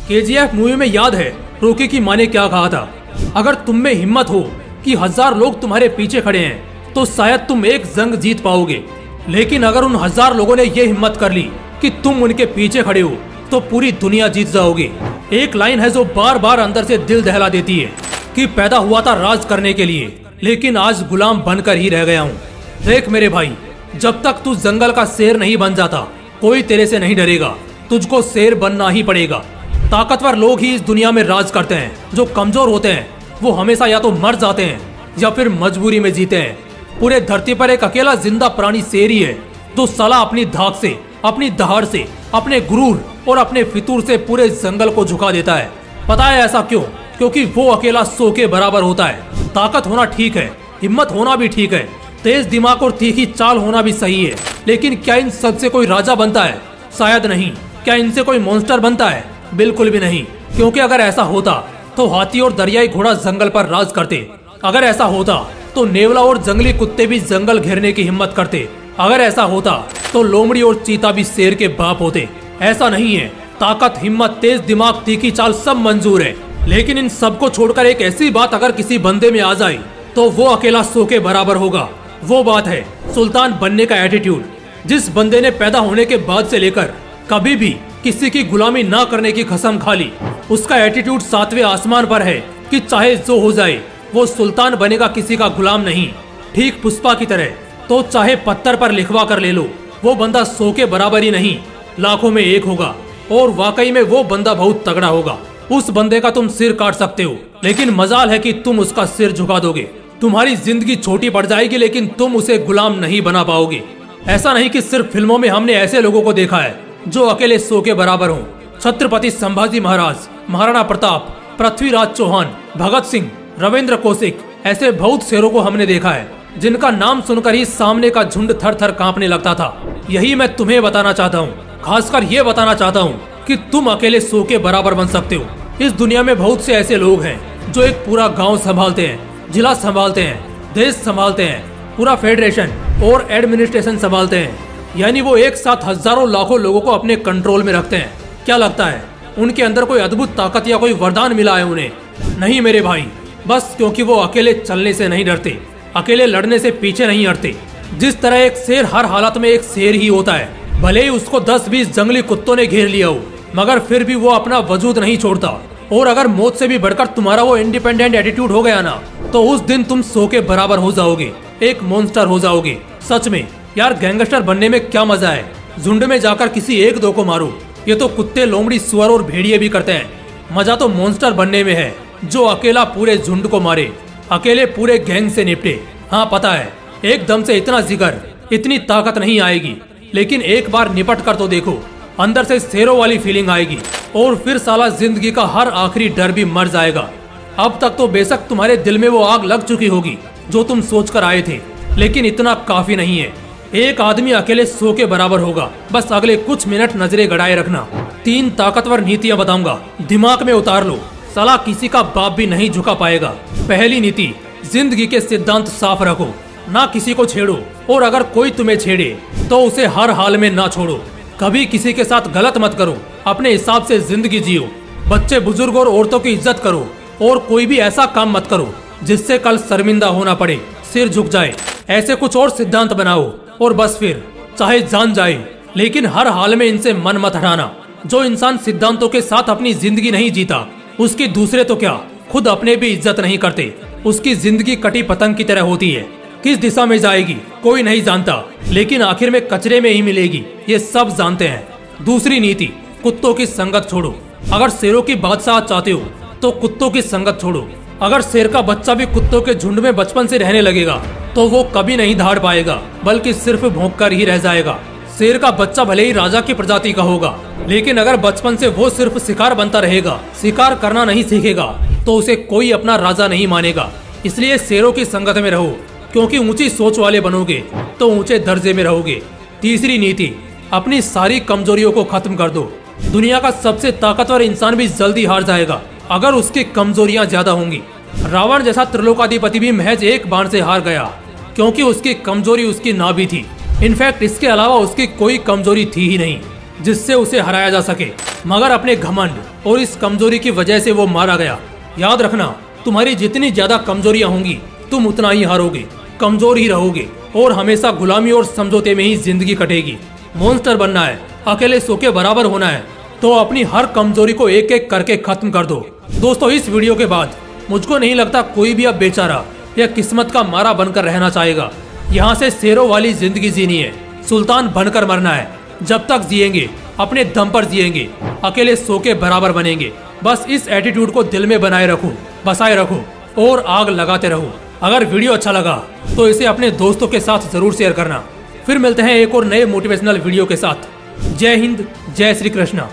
KGF movie में याद है रॉकी की माँ ने क्या कहा था? अगर तुम में हिम्मत हो कि 1000 लोग तुम्हारे पीछे खड़े हैं तो शायद तुम एक जंग जीत पाओगे, लेकिन अगर उन 1000 लोगों ने ये हिम्मत कर ली कि तुम उनके पीछे खड़े हो तो पूरी दुनिया जीत जाओगे। एक लाइन है जो बार बार अंदर से दिल दहला देती है कि पैदा हुआ था राज करने के लिए, लेकिन आज गुलाम बनकर ही रह गया हूँ। देख मेरे भाई, जब तक तू जंगल का शेर नहीं बन जाता कोई तेरे से नहीं डरेगा। तुझको शेर बनना ही पड़ेगा। ताकतवर लोग ही इस दुनिया में राज करते हैं, जो कमजोर होते हैं वो हमेशा या तो मर जाते हैं या फिर मजबूरी में जीते हैं। पूरे धरती पर एक अकेला जिंदा प्राणी शेर ही है जो साला अपनी धाक से, अपनी दहाड़ से, अपने गुरूर और अपने फितूर से पूरे जंगल को झुका देता है। पता है ऐसा क्यों? क्योंकि वो अकेला 100 के बराबर होता है। ताकत होना ठीक है, हिम्मत होना भी ठीक है, तेज दिमाग और तीखी चाल होना भी सही है, लेकिन क्या इन सब से कोई राजा बनता है? शायद नहीं। क्या इनसे कोई मॉन्स्टर बनता है? बिल्कुल भी नहीं। क्योंकि अगर ऐसा होता तो हाथी और दरियाई घोड़ा जंगल पर राज करते। अगर ऐसा होता तो नेवला और जंगली कुत्ते भी जंगल घेरने की हिम्मत करते। अगर ऐसा होता तो लोमड़ी और चीता भी शेर के बाप होते। ऐसा नहीं है। ताकत, हिम्मत, तेज दिमाग, तीखी चाल सब मंजूर है, लेकिन इन सबको छोड़कर एक ऐसी बात अगर किसी बंदे में आ जाए तो वो अकेला 100 के बराबर होगा। वो बात है सुल्तान बनने का एटीट्यूड। जिस बंदे ने पैदा होने के बाद से लेकर कभी भी किसी की गुलामी ना करने की कसम खा ली, उसका एटीट्यूड 7वें आसमान पर है कि चाहे जो हो जाए वो सुल्तान बनेगा, किसी का गुलाम नहीं। ठीक पुष्पा की तरह। तो चाहे पत्थर पर लिखवा कर ले लो, वो बंदा 100 के बराबर ही नहीं, लाखों में एक होगा। और वाकई में वो बंदा बहुत तगड़ा होगा। उस बंदे का तुम सिर काट सकते हो, लेकिन मजाल है कि तुम उसका सिर झुका दोगे। तुम्हारी जिंदगी छोटी पड़ जाएगी, लेकिन तुम उसे गुलाम नहीं बना पाओगे। ऐसा नहीं कि सिर्फ फिल्मों में हमने ऐसे लोगों को देखा है जो अकेले 100 के बराबर हों। छत्रपति संभाजी महाराज, महाराणा प्रताप, पृथ्वीराज चौहान, भगत सिंह, रविंद्र कौशिक, ऐसे बहुत शेरों को हमने देखा है जिनका नाम सुनकर ही सामने का झुंड थर थर कांपने लगता था। यही मैं तुम्हें बताना चाहता हूँ, खासकर ये बताना चाहता हूँ कि तुम अकेले 100 के बराबर बन सकते हो। इस दुनिया में बहुत से ऐसे लोग हैं जो एक पूरा गाँव संभालते हैं, जिला संभालते हैं, देश संभालते हैं, पूरा फेडरेशन और एडमिनिस्ट्रेशन संभालते हैं। यानी वो एक साथ हजारों लाखों लोगों को अपने कंट्रोल में रखते हैं। क्या लगता है उनके अंदर कोई अद्भुत ताकत या कोई वरदान मिला है उन्हें? नहीं मेरे भाई, बस क्योंकि वो अकेले चलने से नहीं डरते, अकेले लड़ने से पीछे नहीं हटते। जिस तरह एक शेर हर हालत में एक शेर ही होता है, भले ही उसको 10-20 जंगली कुत्तों ने घेर लिया हो, मगर फिर भी वो अपना वजूद नहीं छोड़ता। और अगर मौत से भी बढ़कर तुम्हारा वो इंडिपेंडेंट एटीट्यूड हो गया ना, तो उस दिन तुम 100 के बराबर हो जाओगे, एक मॉन्स्टर हो जाओगे। सच में यार, गैंगस्टर बनने में क्या मजा है? झुंड में जाकर किसी 1-2 को मारो, ये तो कुत्ते, लोमड़ी, सुअर और भेड़िए भी करते हैं। मजा तो मॉन्स्टर बनने में है जो अकेला पूरे झुंड को मारे, अकेले पूरे गैंग से निपटे। हाँ पता है, एकदम से इतना जिगर, इतनी ताकत नहीं आएगी, लेकिन एक बार निपट कर तो देखो, अंदर से शेरों वाली फीलिंग आएगी और फिर साला जिंदगी का हर आखिरी डर भी मर जाएगा। अब तक तो बेशक तुम्हारे दिल में वो आग लग चुकी होगी जो तुम सोच कर आए थे, लेकिन इतना काफी नहीं है। एक आदमी अकेले 100 के बराबर होगा। बस अगले कुछ मिनट नजरें गड़ाए रखना। 3 ताकतवर नीतियां बताऊंगा, दिमाग में उतार लो, साला किसी का बाप भी नहीं झुका पाएगा। पहली नीति, जिंदगी के सिद्धांत साफ रखो, ना किसी को छेड़ो, और अगर कोई तुम्हें छेड़े तो उसे हर हाल में ना छोड़ो। कभी किसी के साथ गलत मत करो, अपने हिसाब से जिंदगी जियो। बच्चे, बुजुर्ग और औरतों की इज्जत करो, और कोई भी ऐसा काम मत करो जिससे कल शर्मिंदा होना पड़े, सिर झुक जाए। ऐसे कुछ और सिद्धांत बनाओ और बस फिर चाहे जान जाए, लेकिन हर हाल में इनसे मन मत हटाना। जो इंसान सिद्धांतों के साथ अपनी जिंदगी नहीं जीता, उसकी दूसरे तो क्या, खुद अपने भी इज्जत नहीं करते। उसकी जिंदगी कटी पतंग की तरह होती है। किस दिशा में जाएगी कोई नहीं जानता, लेकिन आखिर में कचरे में ही मिलेगी, ये सब जानते हैं। दूसरी नीति, कुत्तों की संगत छोड़ो। अगर शेरों की बादशाह चाहते हो तो कुत्तों की संगत छोड़ो। अगर शेर का बच्चा भी कुत्तों के झुंड में बचपन से रहने लगेगा तो वो कभी नहीं धाड़ पाएगा, बल्कि सिर्फ भौंक कर ही रह जाएगा। शेर का बच्चा भले ही राजा की प्रजाति का होगा, लेकिन अगर बचपन से वो सिर्फ शिकार बनता रहेगा, शिकार करना नहीं सीखेगा, तो उसे कोई अपना राजा नहीं मानेगा। इसलिए शेरों की संगत में रहो, क्योंकि ऊंची सोच वाले बनोगे तो ऊंचे दर्जे में रहोगे। तीसरी नीति, अपनी सारी कमजोरियों को खत्म कर दो। दुनिया का सबसे ताकतवर इंसान भी जल्दी हार जाएगा अगर उसकी कमजोरियां ज्यादा होंगी। रावण जैसा त्रिलोकाधिपति भी महज एक बाण से हार गया, क्योंकि उसकी कमजोरी उसकी नाभि थी। इनफैक्ट इसके अलावा उसकी कोई कमजोरी थी ही नहीं। जिससे उसे हराया जा सके, मगर अपने घमंड और इस कमजोरी की वजह से वो मारा गया। याद रखना, तुम्हारी जितनी ज्यादा कमजोरियां होंगी तुम उतना ही हारोगे, कमजोर ही रहोगे और हमेशा गुलामी और समझौते में ही जिंदगी कटेगी। मॉन्स्टर बनना है, अकेले सो के बराबर होना है, तो अपनी हर कमजोरी को एक एक करके खत्म कर दो। दोस्तों, इस वीडियो के बाद मुझको नहीं लगता कोई भी अब बेचारा या किस्मत का मारा बनकर रहना चाहेगा। यहाँ से शेरों वाली जिंदगी जीनी है, सुल्तान बनकर मरना है। जब तक जिएंगे अपने दम पर जिएंगे, अकेले सो के बराबर बनेंगे। बस इस एटीट्यूड को दिल में बनाए रखो, बसाए रखो और आग लगाते रहो। अगर वीडियो अच्छा लगा तो इसे अपने दोस्तों के साथ जरूर शेयर करना। फिर मिलते हैं एक और नए मोटिवेशनल वीडियो के साथ। जय हिंद, जय श्री कृष्णा।